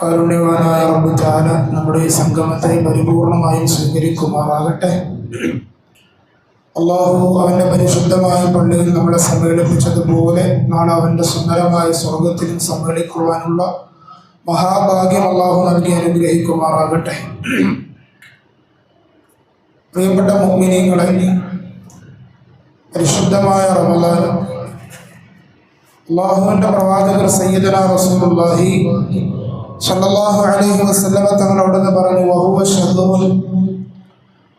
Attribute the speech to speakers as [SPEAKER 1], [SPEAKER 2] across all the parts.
[SPEAKER 1] കാരുണ്യവാനായ റബ്ബ് തആല നമ്മുടെ ഈ സംഗമത്തെ പരിപൂർണമായും സ്വീകരിക്കുമാറാകട്ടെ. അള്ളാഹു അവൻ്റെ പരിശുദ്ധമായ പള്ളിയിൽ നമ്മളെ സമ്മേളിപ്പിച്ചതുപോലെ നാളെ അവൻ്റെ സുന്ദരമായ സ്വർഗത്തിലും സമ്മേളിക്കുവാനുള്ള മഹാഭാഗ്യം അള്ളാഹു നൽകി അനുഗ്രഹിക്കുമാറാകട്ടെ. പ്രിയപ്പെട്ട മുഅ്മിനീങ്ങളെ, പരിശുദ്ധമായ റമളാൻ അള്ളാഹുവിൻ്റെ പ്രവാചകർ സയ്യിദുനാ റസൂലുള്ളാഹി സ്വല്ലല്ലാഹു അലൈഹി വസല്ലമ തങ്ങളോട് പറഞ്ഞു, വഹുവ ശഹ്റുൻ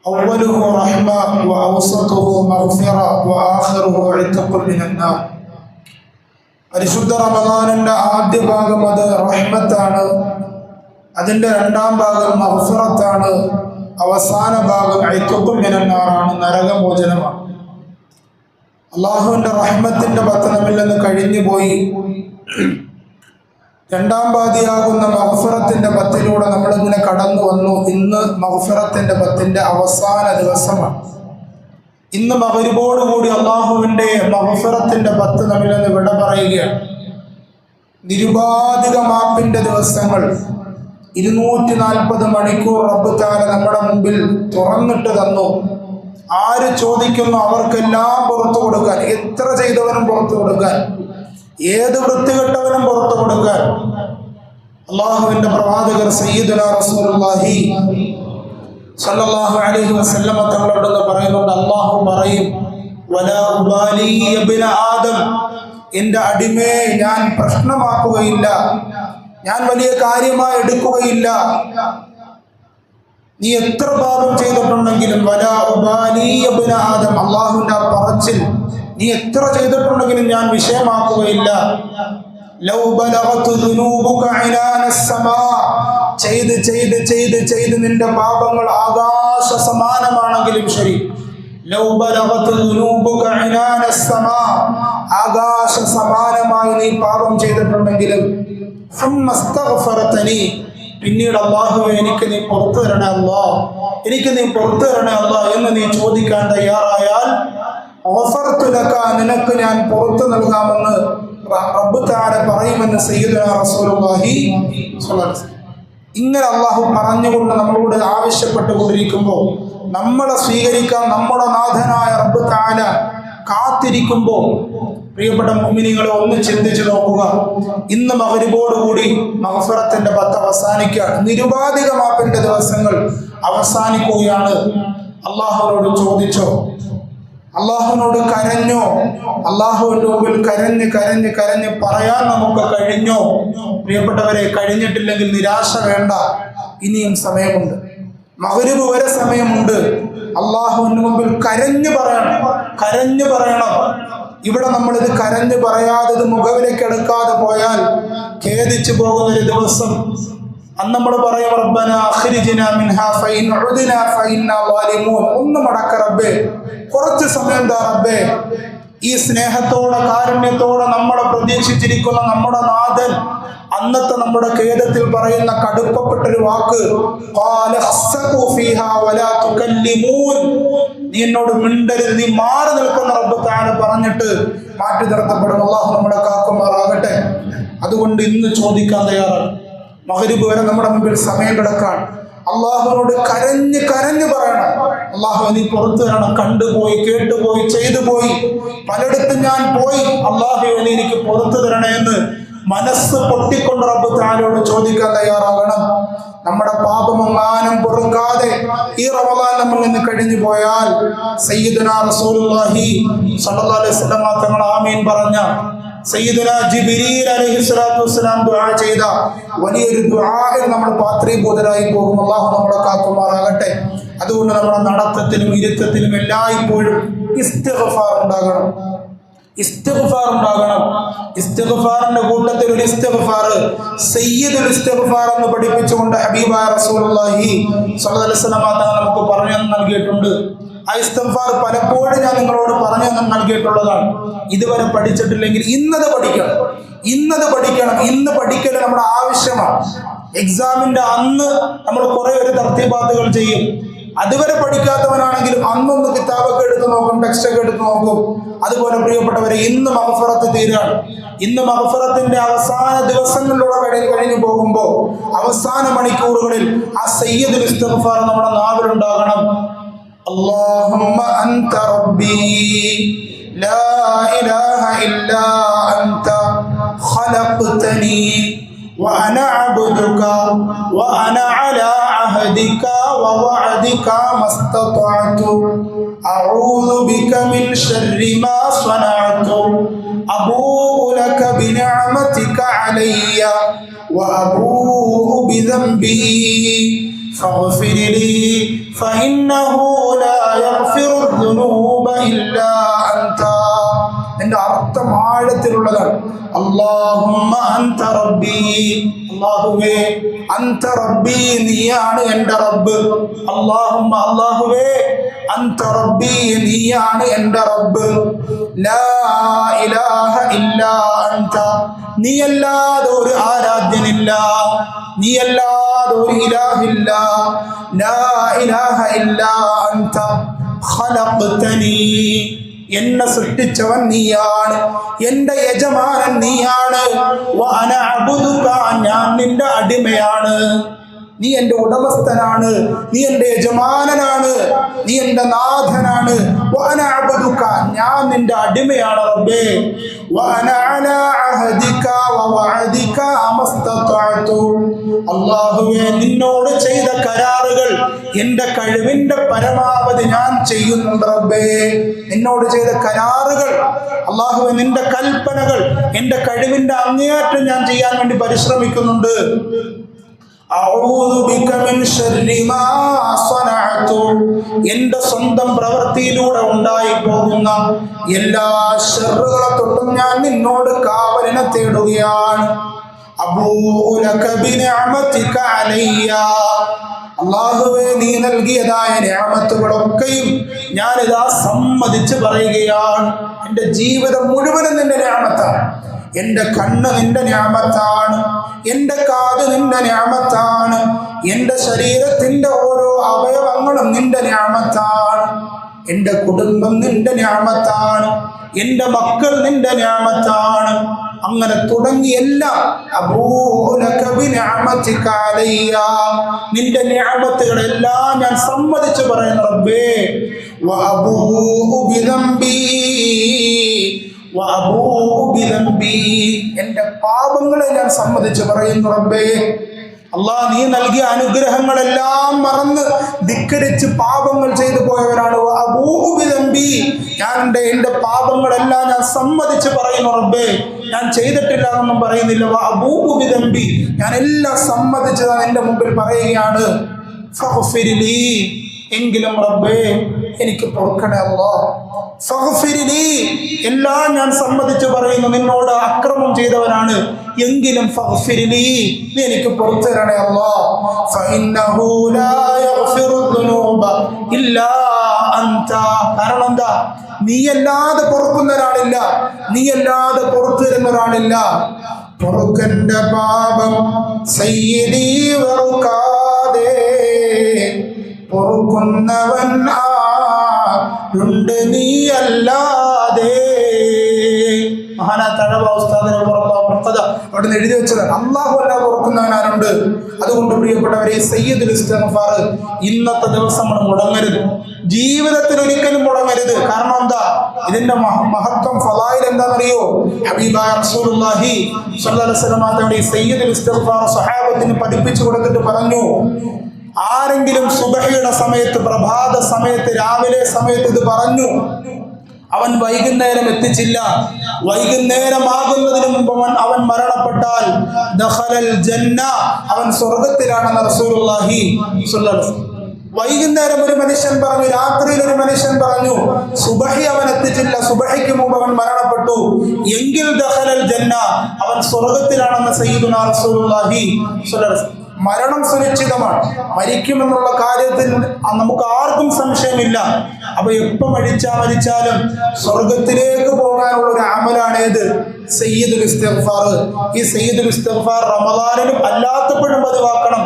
[SPEAKER 1] അവ്വലുഹു റഹ്മ വഅവ്സതുഹു മഗ്ഫിറ വആഖിറുഹു ഇത്ഖുൻ മിനന്നാർ. പരിശുദ്ധ റമളാനിൻ്റെ ആദ്യ ഭാഗം അത് റഹ്മത്താണ്, അതിൻ്റെ രണ്ടാം ഭാഗം മഗ്ഫിറത്താണ്, അവസാന ഭാഗം ഇത്ഖുൻ മിനന്നാറാണ്, നരകമോചനമാണ്. അള്ളാഹുവിൻ്റെ റഹ്മത്തിൻ്റെ പത്ത് നമ്മിൽ നിന്ന് കഴിഞ്ഞു പോയി. രണ്ടാം പാതിയാകുന്ന മഗ്ഫിറത്തിൻ്റെ പത്തിലൂടെ നമ്മളിങ്ങനെ കടന്നു വന്നു. ഇന്ന് മഗ്ഫിറത്തിൻ്റെ പത്തിൻ്റെ അവസാന ദിവസമാണ്. ഇന്ന് മഗ്രിബോടുകൂടി അള്ളാഹുവിൻ്റെ മഗ്ഫിറത്തിൻ്റെ പത്ത് നമ്മിൽ നിന്ന് വിട പറയുകയാണ്. നിരുപാധിക മാപ്പിൻ്റെ ദിവസങ്ങൾ 240 മണിക്കൂർ റബ്ബ് തആല നമ്മുടെ മുമ്പിൽ തുറന്നിട്ട് തന്നു. ആര് ചോദിക്കുന്നു അവർക്കെല്ലാം പുറത്തു കൊടുക്കാൻ, എത്ര ചെയ്തവനും പുറത്തു കൊടുക്കാൻ, ഏത് വൃത്തികെട്ടവനും പുറത്തു കൊടുക്കാൻ അള്ളാഹുവിൻ്റെ പ്രവാചകർ സയ്യിദുനാ റസൂലുള്ളാഹി സ്വല്ലല്ലാഹു അലൈഹി വസല്ലമ തങ്ങളോട് പറയുന്നുണ്ട്. അള്ളാഹു പറയും, വലാ ഉബാലി ഇബ്ന ആദം, എൻ്റെ അടിമയെ ഞാൻ പ്രശ്നമാക്കുകയില്ല, ഞാൻ വലിയ കാര്യമായി എടുക്കുകയില്ല. നീ എത്ര പാപം ചെയ്തിട്ടുണ്ടെങ്കിലും, വലാ ഉബാലി ഇബ്ന ആദം, അള്ളാഹുവിൻ്റെ ആ പറച്ചിൽ, നീ എത്ര ചെയ്തിട്ടുണ്ടെങ്കിലും ഞാൻ വിഷയമാക്കുകയില്ല. ലൗ ബലഗതു ദുനൂബുക ഇനാന അസ്സമാ, ചെയ്ത് ചെയ്ത് ചെയ്ത് ചെയ്ത് നിന്റെ പാപങ്ങൾ ആകാശ സമാനമാണെങ്കിലും ശരി. ലൗ ബലഗതു ദുനൂബുക ഇനാന അസ്സമാ, ആകാശ സമാനമായി നീ പാപം ചെയ്തിട്ടുണ്ടെങ്കിലും, ഫമസ്തഗ്ഫറതനി, പിന്നീട് അല്ലാഹുവേ എനിക്ക് നീ പുറത്തു തരണേ അല്ലാ, എനിക്ക് നീ പുറത്തു തരണേ അല്ലാ എന്ന് നീ ചോദിക്കാൻ തയ്യാറായാൽ, ഗഫർതു ലക, നിനക്ക് ഞാൻ പുറത്തു നൽകാമെന്ന് റബ്ബ് തആല പറയുമെന്ന് സയ്യിദുനാ റസൂലുള്ളാഹി സ്വല്ലല്ലാഹു അലൈഹി വസല്ലം. ഇങ്ങനെ അള്ളാഹു പറഞ്ഞുകൊണ്ട് നമ്മളോട് ആവശ്യപ്പെട്ടുകൊണ്ടിരിക്കുമ്പോൾ, നമ്മളെ സ്വീകരിക്കാൻ നമ്മുടെ നാഥനായ റബ്ബ് തആല കാത്തിരിക്കുമ്പോൾ, പ്രിയപ്പെട്ട മുഅ്മിനീങ്ങളെ ഒന്ന് ചിന്തിച്ചു നോക്കുക. ഇന്ന് മഗ്രിബോടുകൂടി മഗ്ഫിറത്തിന്റെ പത്ത് അവസാനിക്കുകയാണ്. നിരുപാധിക മാപ്പിന്റെ ദിവസങ്ങൾ അവസാനിക്കുകയാണ്. അള്ളാഹുവിനോട് ചോദിച്ചോ? അള്ളാഹുവിനോട് കരഞ്ഞോ? അള്ളാഹുവിൻ്റെ മുമ്പിൽ കരഞ്ഞ് കരഞ്ഞ് കരഞ്ഞ് പറയാൻ നമുക്ക് കഴിഞ്ഞോ? പ്രിയപ്പെട്ടവരെ, കഴിഞ്ഞിട്ടില്ലെങ്കിൽ നിരാശ വേണ്ട, ഇനിയും സമയമുണ്ട്. മഗ്രിബ് വരെ സമയമുണ്ട്. അള്ളാഹുവിൻ്റെ മുമ്പിൽ കരഞ്ഞു പറയണം, കരഞ്ഞു പറയണം. ഇവിടെ നമ്മളിത് കരഞ്ഞു പറയാതെ ഇത് മുഖവിലേക്ക് എടുക്കാതെ പോയാൽ ഖേദിച്ചു പോകുന്നൊരു ദിവസം. അന്ന് നമ്മൾ പറയും, റബ്ബനാ അഖ്രിജ്നാ മിൻഹാ ഫഇൻ ഉദ്നാ ഫഇന്നാ ളാലിമൂൻ. ഒന്ന് മടക്ക റബ്ബേ, കുറച്ച് സമയം താ റബ്ബേ. ഈ സ്നേഹത്തോടെ കാരുണ്യത്തോടെ നമ്മളെ പ്രതീക്ഷിച്ചിരിക്കുന്ന നമ്മുടെ നാഥൻ അന്നത്തെ നമ്മുടെ ഖേദത്തിൽ പറയുന്ന കടുപ്പപ്പെട്ടൊരു വാക്ക്, ഖാല ഖസ്സഖൂ ഫീഹാ വലാ തുകല്ലിമൂൻ, നീ എന്നോട് മിണ്ടരുത്, നീ മാറി നിൽക്കുന്ന റബ്ബ് തആല പറഞ്ഞിട്ട് മാറ്റി നിർത്തപ്പെടും. അല്ലാഹു നമ്മളെ കാക്കുമാറാകട്ടെ. അതുകൊണ്ട് ഇന്ന് ചോദിക്കാൻ തയ്യാറാണ്. മഗ്രിബ് വരെ നമ്മുടെ മുമ്പിൽ സമയം കിടക്കാൻ അള്ളാഹുവിനോട് കരഞ്ഞ് കരഞ്ഞു പറയണം, അള്ളാഹു നീ പുറത്തു തരണം. കണ്ടുപോയി, കേട്ടുപോയി, ചെയ്തു പോയി, പലയിടത്തും ഞാൻ പോയി, അള്ളാഹു നീ എനിക്ക് പുറത്തു തരണേ എന്ന് മനസ്സ് പൊട്ടിക്കൊണ്ട് റബ്ബ് തആലയോട് ചോദിക്കാൻ തയ്യാറാകണം. നമ്മുടെ പാപമൊങ്ങാനും പൊറുക്കാതെ ഈ റമളാൻ നമ്മളിൽ നിന്ന് കഴിഞ്ഞു പോയാൽ സയ്യിദുനാ റസൂലുള്ളാഹി സ്വല്ലല്ലാഹു അലൈഹി വസല്ലം തങ്ങൾ ആമീൻ പറഞ്ഞ, സയ്യിദുനാ ജിബ്രീൽ അലൈഹിസ്സലാത്തു വസ്സലാം ദുആ ചെയ്ത വലിയൊരു ദുആയിൽ നമ്മൾ പാത്രീഭൂതരായി പോകും. അല്ലാഹു നമ്മളെ കാക്കുമാറാകട്ടെ. അതുകൊണ്ട് നമ്മുടെ നടത്തത്തിലും ഇരുത്തത്തിലും എല്ലായ്പ്പോഴും ഇസ്തിഗ്ഫാർ ഉണ്ടാകണം, ഇസ്തിഗ്ഫാർ ഉണ്ടാകണം. ഇസ്തിഗ്ഫാറിന്റെ കൂട്ടത്തിൽ ഒരു ഇസ്തിഗ്ഫാർ, സയ്യിദുൽ ഇസ്തിഗ്ഫാർ എന്ന് പഠിപ്പിച്ചുകൊണ്ട് ഹബീബായ റസൂലുള്ളാഹി സ്വല്ലല്ലാഹു അലൈഹി വസല്ലം തങ്ങൾ നമുക്ക് പറഞ്ഞു നൽകിയിട്ടുണ്ട്. ആ ഇസ്തിഗ്ഫാർ പലപ്പോഴും ഞാൻ നിങ്ങളോട് പറഞ്ഞു നൽകിയിട്ടുള്ളതാണ്. ഇതുവരെ പഠിച്ചിട്ടില്ലെങ്കിൽ ഇന്നത് പഠിക്കണം, ഇന്നത് പഠിക്കണം. ഇന്ന് പഠിക്കൽ നമ്മുടെ ആവശ്യമാണ്. എക്സാമിന്റെ അന്ന് നമ്മൾ കുറെ ഒരു തർത്തീബാത്തുകൾ ചെയ്യും. അതുവരെ പഠിക്കാത്തവനാണെങ്കിലും അന്നൊന്ന് കിതാബൊക്കെ എടുത്ത് നോക്കും, ടെക്സ്റ്റൊക്കെ എടുത്ത് നോക്കും. അതുപോലെ പ്രിയപ്പെട്ടവരെ, ഇന്ന് മഗ്ഫിറത്ത് തീരാണ്. ഇന്ന് മഗ്ഫിറത്തിന്റെ അവസാന ദിവസങ്ങളിലൂടെ കഴിഞ്ഞു പോകുമ്പോൾ അവസാന മണിക്കൂറുകളിൽ ആ സയ്യിദുൽ ഇസ്തിഗ്ഫാർ നമ്മുടെ നാവിലുണ്ടാകണം. അല്ലാഹുമ്മ അൻത റബ്ബി ലാ ഇലാഹ ഇല്ലാ അൻത ഖലഖ്തനി وأنا عبدك وأنا على عهدك ووعدك ما استطعت أعوذ بك من شر ما صنعت أبوء لك بنعمتك علي وأبوء بذنبي فاغفر لي فإنه لا يغفر الذنوب إلا أنت. എന്റെ അർത്ഥം ആഴത്തിലുള്ളതാണ്. അല്ലാഹുമ്മ അൻത റബ്ബി, അല്ലാഹുവേ അൻത റബ്ബി, നീയാണ് എൻ്റെ റബ്ബ്. അല്ലാഹുമ്മ, അല്ലാഹുവേ അൻത റബ്ബി, നീയാണ് എൻ്റെ റബ്ബ്. ലാ ഇലാഹ ഇല്ലാ അൻത, നീയല്ലാതെ ഒരു ആരാധ്യനില്ല, നീയല്ലാതെ ഒരു ഇലാഹില്ല. ലാ ഇലാഹ ഇല്ലാ അൻത ഖലഖ്തനി, എന്നെ സൃഷ്ടിച്ചവൻ നീയാണ്, എന്റെ യജമാനൻ നീയാണ്. വഅന അബ്ദുക, ഞാൻ നിന്റെ അടിമയാണ്. നീ എന്റെ ഉടമസ്ഥനാണ്, നീ എന്റെ യജമാനനാണ്, നീ എന്റെ നാഥനാണ്. വഅന അബ്ദുക, ഞാൻ നിന്റെ അടിമയാണ് റബ്ബേ. വഅന അലാ അഹദിക വവഅദിക മസ്തതഅതു, അല്ലാഹുവേ നിന്നോട് ചെയ്ത കരാറുകൾ എന്റെ കഴിവിന്റെ പരമാവധി ഞാൻ ചെയ്യുന്നുണ്ട് റബ്ബേ. നിന്നോട് ചെയ്ത കരാറുകൾ അല്ലാഹുവേ, നിന്റെ കൽപ്പനകൾ എന്റെ കഴിവിന്റെ അങ്ങേയറ്റം ഞാൻ ചെയ്യാൻ വേണ്ടി പരിശ്രമിക്കുന്നുണ്ട്. എന്റെ സ്വന്തം പ്രവൃത്തിയിലൂടെ ഉണ്ടായി പോകുന്ന എല്ലാ ശർറുകളെ തൊട്ടും ഞാൻ നിന്നോട് കാവലിനെ തേടുകയാണ്. അല്ലാഹുവേ, നീ നൽകിയതായ നിഅമത്തുകളൊക്കെയും ഞാനിതാ സമ്മതിച്ച് പറയുകയാണ്. എൻ്റെ ജീവിതം മുഴുവനും നിന്റെ നിഅമത്താണ്. എൻ്റെ കണ്ണ് നിന്റെ നിഅമത്താണ്, എൻ്റെ കാത് നിന്റെ നിഅമത്താണ്, എൻ്റെ ശരീരത്തിൻ്റെ ഓരോ അവയവങ്ങളും നിന്റെ നിഅമത്താണ്, എൻ്റെ കുടുംബം നിന്റെ നിഅമത്താണ്, എൻ്റെ മക്കൾ നിന്റെ നിഅമത്താണ്. അങ്ങനെ തുടങ്ങി എല്ലാം നിന്റെ നിഅമത്തുകളെല്ലാം ഞാൻ സമ്മതിച്ചു പറയുന്നു റബ്ബേ. എന്റെ പാപങ്ങളെ ഞാൻ സമ്മതിച്ചു പറയുന്നു റബ്ബേ. അല്ലാഹ്, നീ നൽകിയ അനുഗ്രഹങ്ങളെല്ലാം മറന്ന് ധിക്കരിച്ച് പാപങ്ങൾ ചെയ്തു പോയവരാണ്. ഞാൻ എന്റെ പാപങ്ങളെല്ലാം ഞാൻ സമ്മതിച്ച് പറയുന്നു റബ്ബേ. ഞാൻ ചെയ്തിട്ടില്ല എന്നൊന്നും പറയുന്നില്ല. ഞാൻ എല്ലാം സമ്മതിച്ചത് എന്റെ മുമ്പിൽ പറയുകയാണ്. ഫഗ്ഫിർലി, എങ്കിലും റബ്ബേ എനിക്ക് പൊറുക്കണേ അല്ലാഹ്. ഫഗ്ഫിർലി, എല്ലാം ഞാൻ സമ്മതിച്ചു പറയുന്നു, നിന്നോട് അക്രമം ചെയ്തവനാണ്, എങ്കിലും ഫഗ്ഫിർലി, നീ എനിക്ക് പുറത്തു തരണേ അല്ലാഹ്. ഫഇന്നഹു ലാ യഗ്ഫിറു ദുനൂബ ഇല്ലാ അൻത, കാരണം എന്താ? നീയല്ലാതെ പൊറുക്കുന്ന ഒരാളില്ല, നീയല്ലാതെ പുറത്തു തരുന്ന ഒരാളില്ല. പൊറുക്കന്റെ പാപം സയ്യിദി വെറുക്കാതെ പൊറുക്കുന്നവൻ ആരുണ്ട് നീയല്ലാതെ. മഹാനാ തഴവ ഉസ്താദിനെ അവിടുന്ന് എഴുതി വെച്ചത് അല്ലാഹു അല്ലാ പൊറുക്കുന്നവൻ ആരുണ്ട്. അതുകൊണ്ട് പ്രിയപ്പെട്ടവരെ, സയ്യിദുൽ ഇസ്തിഗ്ഫാർ ഇന്നത്തെ ദിവസം നമ്മൾ മുടങ്ങരുത്, ജീവിതത്തിൽ ഒരിക്കലും മുടങ്ങരുത്. കാരണം എന്താ? ഇതിന്റെ മഹത്വം, ഫളായിൽ എന്താണെന്നറിയോ? ഹബീബായ റസൂലുള്ളാഹി സ്വല്ലല്ലാഹു അലൈഹി വസല്ലം തങ്ങളുടെ സയ്യിദുൽ ഇസ്തിഗ്ഫാർ സ്വഹാബത്തിന് പഠിപ്പിച്ചു കൊടുത്തിട്ട് പറഞ്ഞു, ആരെങ്കിലും സുബഹിയുടെ സമയത്ത്, പ്രഭാത സമയത്ത്, രാവിലെ സമയത്ത് ഇത് പറഞ്ഞു, അവൻ വൈകുന്നേരം എത്തിച്ചില്ല, വൈകുന്നേരമാകുന്നതിന് മുമ്പ് അവൻ മരണപ്പെട്ടാൽ ദഖലൽ ജന്ന, അവൻ സ്വർഗത്തിലാണെന്ന് റസൂലുള്ളാഹി സ്വല്ലല്ലാഹു അലൈഹി വസല്ലം. വൈകുന്നേരം ഒരു മനുഷ്യൻ പറഞ്ഞു, രാത്രിയിൽ ഒരു മനുഷ്യൻ പറഞ്ഞു, സുബഹി അവൻ എത്തിച്ചില്ല, സുബഹിക്ക് മുമ്പ് അവൻ മരണപ്പെട്ടു, എങ്കിൽ ദഖലൽ ജന്ന, അവൻ സ്വർഗത്തിലാണെന്ന് സയ്യിദുനാ റസൂലുള്ളാഹി സ്വല്ലല്ലാഹു അലൈഹി വസല്ലം. മരണം സുനിശ്ചിതമാണ്. മരിക്കുമെന്നുള്ള കാര്യത്തിൽ നമുക്ക് ആർക്കും സംശയമില്ല. അപ്പൊ എപ്പം മരിച്ചാലും സ്വർഗത്തിലേക്ക് പോകാനുള്ള ഒരു അമലാണ് ഏത്? സയ്യിദുൽ ഇസ്തിഗ്ഫാർ. ഈ സയ്യിദുൽ ഇസ്തിഗ്ഫാർ റമദാനിലും അല്ലാത്തപ്പോഴും പതിവാക്കണം.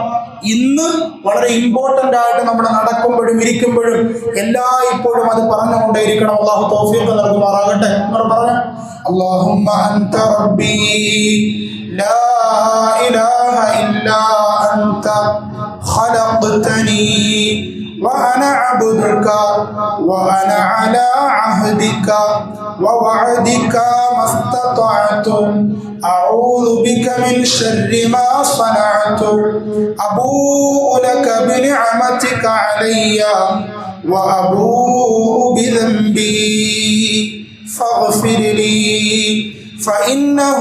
[SPEAKER 1] ഇന്ന് വളരെ ഇമ്പോർട്ടന്റ് ആയിട്ട് നമ്മൾ നടക്കുമ്പോഴും ഇരിക്കുമ്പോഴും ഇപ്പോഴും അത് പറഞ്ഞുകൊണ്ടേയിരിക്കണം. അള്ളാഹു തൗഫീഖ് നൽകുമാറാകട്ടെ. നമ്മൾ പറഞ്ഞു, അല്ലാഹുമ്മ അൻത റബ്ബി ലാ ഇലാഹ ഇല്ലാ അൻത ഖലഖ്തനി وأنا عبدك وأنا على عهدك ووعدك ما استطعت أعوذ بك من شر ما صنعت أبوء لك بنعمتك علي وأبوء بذنبي فاغفر لي فإنه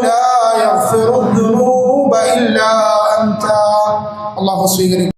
[SPEAKER 1] لا يغفر الذنوب إلا أنت. الله സ്വീകരിക്കട്ടെ.